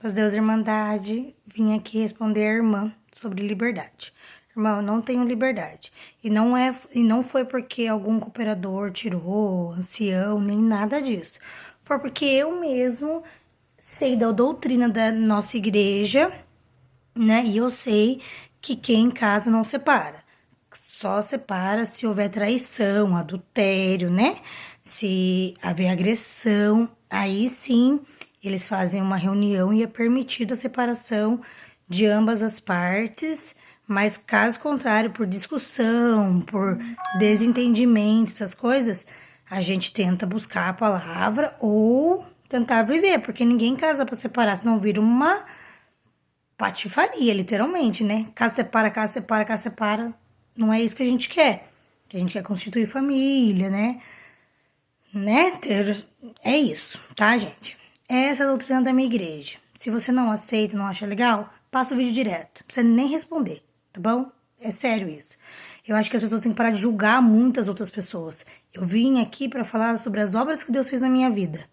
Paz Deus, Irmandade, vim aqui responder a irmã sobre liberdade. Irmão, eu não tenho liberdade. E não foi porque algum cooperador tirou, ancião, nem nada disso. Foi porque eu mesmo sei da doutrina da nossa igreja, né? E eu sei que quem em casa não separa. Só separa se houver traição, adultério, né? Se haver agressão, aí sim eles fazem uma reunião e é permitida a separação de ambas as partes, mas caso contrário, por discussão, por desentendimento, essas coisas, a gente tenta buscar a palavra ou tentar viver, porque ninguém casa para separar, senão vira uma patifaria, literalmente, né? Casa separa, casa separa, casa separa. Não é isso que a gente quer. Que a gente quer constituir família, né? É isso, tá, gente? Essa é a doutrina da minha igreja. Se você não aceita, não acha legal, passa o vídeo direto. Não precisa nem responder, tá bom? É sério isso. Eu acho que as pessoas têm que parar de julgar muitas outras pessoas. Eu vim aqui para falar sobre as obras que Deus fez na minha vida.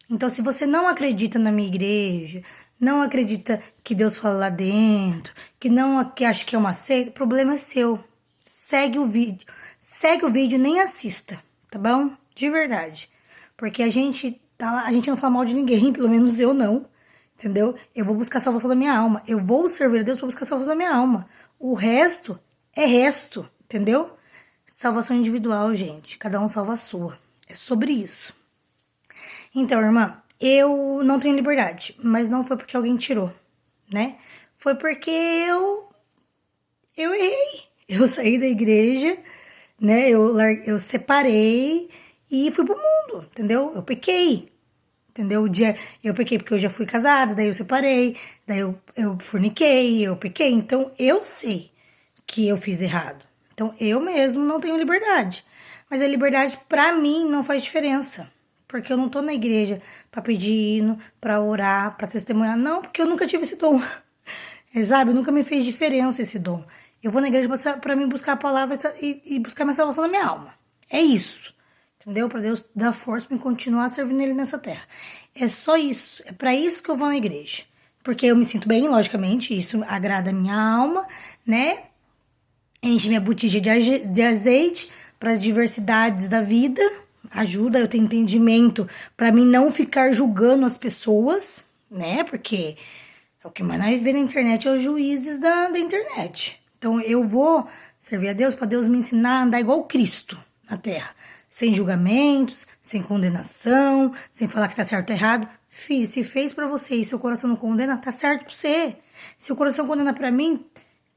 Então, se você não acredita na minha igreja, não acredita que Deus fala lá dentro, que acha que é uma seita, o problema é seu. Segue o vídeo. Segue o vídeo, nem assista, tá bom? De verdade. Porque a gente não fala mal de ninguém, pelo menos eu não, entendeu? Eu vou buscar a salvação da minha alma. Eu vou servir a Deus para buscar a salvação da minha alma. O resto é resto, entendeu? Salvação individual, gente. Cada um salva a sua. É sobre isso. Então, irmã, eu não tenho liberdade, mas não foi porque alguém tirou, né? Foi porque eu errei. Eu saí da igreja, né? Eu separei e fui pro mundo, entendeu? Eu pequei, entendeu? Eu pequei porque eu já fui casada, daí eu separei, daí eu forniquei, eu pequei. Então, eu sei que eu fiz errado. Então, eu mesmo não tenho liberdade. Mas a liberdade, pra mim, não faz diferença. Porque eu não tô na igreja pra pedir hino, pra orar, pra testemunhar. Não, porque eu nunca tive esse dom. Sabe? Nunca me fez diferença esse dom. Eu vou na igreja pra mim buscar a palavra e buscar minha salvação na minha alma. É isso. Entendeu? Pra Deus dar força pra eu continuar servindo Ele nessa terra. É só isso. É pra isso que eu vou na igreja. Porque eu me sinto bem, logicamente. Isso agrada a minha alma, né? Enche minha botija de azeite para as diversidades da vida. Ajuda eu ter entendimento para mim não ficar julgando as pessoas, né? Porque é o que mais nós vê na internet é os juízes da internet. Então eu vou servir a Deus para Deus me ensinar a andar igual Cristo na terra. Sem julgamentos, sem condenação, sem falar que tá certo ou errado. Fih, se fez para você e seu coração não condena, tá certo pra você. Se o coração condena para mim,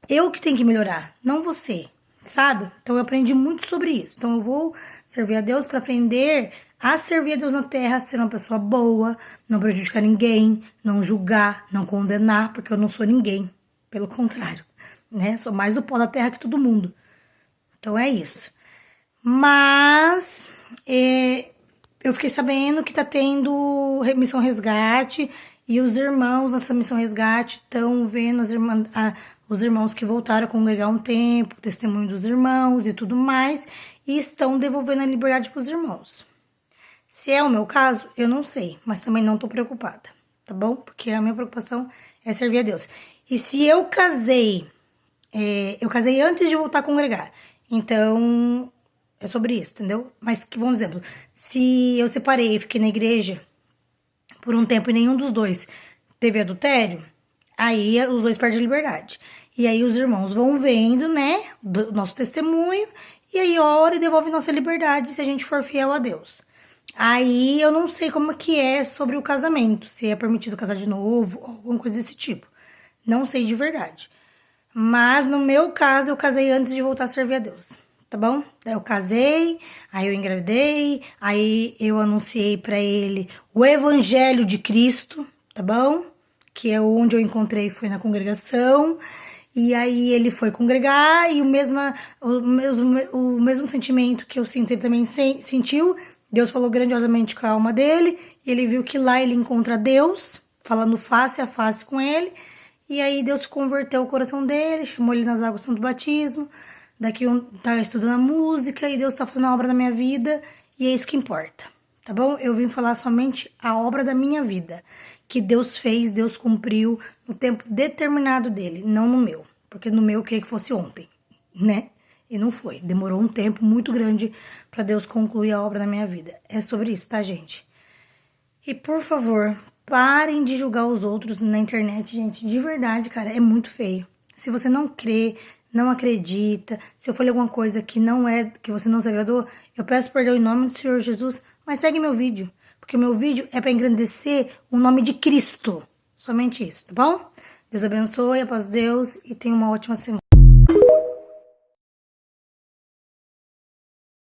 eu que tenho que melhorar, não você. Sabe? Então eu aprendi muito sobre isso. Então eu vou servir a Deus para aprender a servir a Deus na terra, ser uma pessoa boa, não prejudicar ninguém, não julgar, não condenar, porque eu não sou ninguém. Pelo contrário, né? Sou mais o pó da terra que todo mundo. Então é isso. Mas eu fiquei sabendo que tá tendo missão resgate e os irmãos nessa missão resgate estão vendo os irmãos que voltaram a congregar um tempo, o testemunho dos irmãos e tudo mais, e estão devolvendo a liberdade para os irmãos. Se é o meu caso, eu não sei, mas também não tô preocupada, tá bom? Porque a minha preocupação é servir a Deus. E se eu casei antes de voltar a congregar, então é sobre isso, entendeu? Mas, por exemplo, se eu separei e fiquei na igreja por um tempo e nenhum dos dois teve adultério, aí os dois perdem a liberdade. E aí os irmãos vão vendo, né, do nosso testemunho, e aí ora e devolve nossa liberdade se a gente for fiel a Deus. Aí eu não sei como que é sobre o casamento, se é permitido casar de novo, ou alguma coisa desse tipo. Não sei de verdade. Mas no meu caso, eu casei antes de voltar a servir a Deus, tá bom? Daí eu casei, aí eu engravidei, aí eu anunciei pra ele o Evangelho de Cristo, tá bom? Que é onde eu encontrei, foi na congregação, e aí ele foi congregar, e o mesmo sentimento que eu sinto, ele também sentiu. Deus falou grandiosamente com a alma dele, e ele viu que lá ele encontra Deus, falando face a face com ele, e aí Deus converteu o coração dele, chamou ele nas águas do batismo, daqui tá estudando a música, e Deus tá fazendo a obra na minha vida, e é isso que importa, tá bom? Eu vim falar somente a obra da minha vida, que Deus fez, Deus cumpriu no tempo determinado dele, não no meu. Porque no meu eu queria que fosse ontem, né? E não foi. Demorou um tempo muito grande pra Deus concluir a obra da minha vida. É sobre isso, tá, gente? E, por favor, parem de julgar os outros na internet, gente. De verdade, cara, é muito feio. Se você não crê, não acredita, se eu falei alguma coisa que não é, que você não se agradou, eu peço perdão em nome do Senhor Jesus, mas segue meu vídeo. Porque o meu vídeo é pra engrandecer o nome de Cristo. Somente isso, tá bom? Deus abençoe, a paz de Deus e tenha uma ótima semana.